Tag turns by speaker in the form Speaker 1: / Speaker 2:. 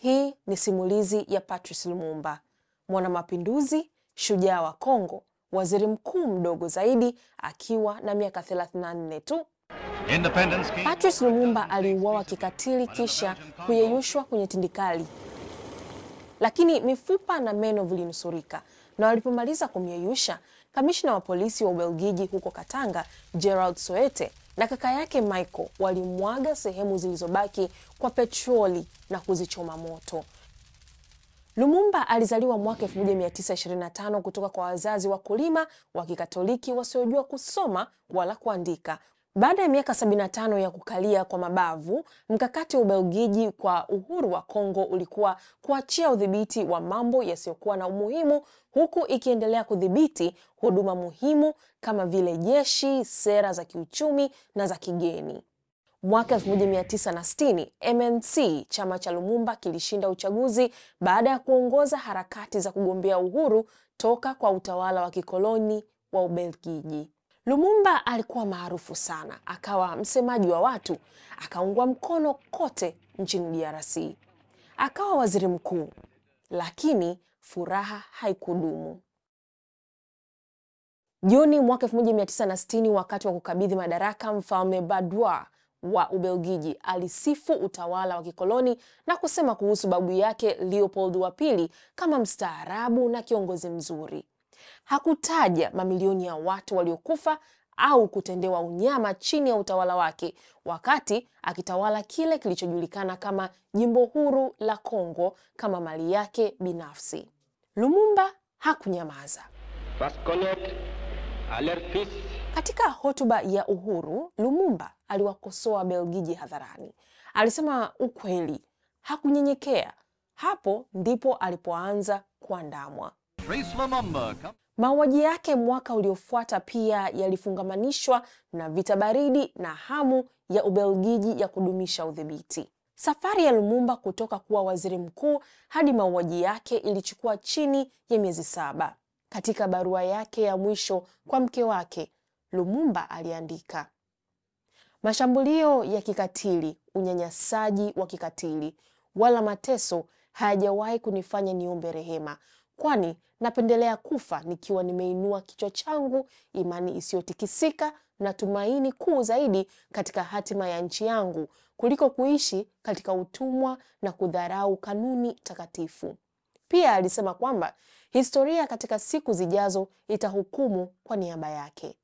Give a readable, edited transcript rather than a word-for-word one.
Speaker 1: Hii ni simulizi ya Patrice Lumumba, mwanamapinduzi, shujaa wa Kongo, waziri mkuu mdogo zaidi akiwa na miaka 34 tu. Patrice Lumumba aliuawa kikatili kisha kuyeyushwa kwenye tindikali. Lakini mifupa na meno vilinusurika, na walipomaliza kumyeyusha, kamishna wa polisi wa Ubelgiji huko Katanga, Gerald Soete, na kaka yake Michael walimwaga sehemu zilizobaki kwa petroli na kuzichoma moto. Lumumba alizaliwa mwaka 1925 kutoka kwa wazazi wakulima wa Kikatoliki wasiojua kusoma wala kuandika. Baada ya miaka 75 ya kukalia kwa mabavu, mkakati wa Ubelgiji kwa uhuru wa Kongo ulikuwa kuachia udhibiti wa mambo yasiyokuwa na umuhimu, huku ikiendelea kudhibiti huduma muhimu kama vile jeshi, sera za kiuchumi na za kigeni. Mwaka 1960, MNC, chama cha Lumumba, kilishinda uchaguzi baada ya kuongoza harakati za kugombea uhuru toka kwa utawala wa kikoloni wa Ubelgiji. Lumumba alikuwa maarufu sana, akawa msemaji wa watu, akaungwa mkono kote nchini DRC. Akawa waziri mkuu, lakini furaha haikudumu. Juni mwaka 1960, wakati wa kukabidhi madaraka, mfalme Badois wa Ubelgiji alisifu utawala wa kikoloni na kusema kuhusu babu yake Leopold wa pili kama mstaarabu na kiongozi mzuri. Hakutaja mamilioni ya watu waliokufa au kutendewa unyama chini ya utawala wake, wakati akitawala kile kilichojulikana kama jimbo huru la Kongo kama mali yake binafsi. Lumumba hakunyamaza. Katika hotuba ya uhuru, Lumumba aliwakosoa Belgiji hadharani. Alisema ukweli, hakunyenyekea. Hapo ndipo alipoanza kuandamwa. Mauaji yake mwaka uliofuata pia yalifungamanishwa na vita baridi na hamu ya Ubelgiji ya kudumisha udhibiti. Safari ya Lumumba kutoka kuwa waziri mkuu hadi mauaji yake ilichukua chini ya miezi 7. Katika barua yake ya mwisho kwa mke wake, Lumumba aliandika: mashambulio ya kikatili, unyanyasaji wa kikatili, wala mateso hayajawahi kunifanya niombe rehema, kwani napendelea kufa nikiwa nimeinua kichwa changu, imani isiyotikisika na tumaini kuu zaidi katika hatima ya nchi yangu, kuliko kuishi katika utumwa na kudharau kanuni takatifu. Pia alisema kwamba historia katika siku zijazo itahukumu kwa niaba yake.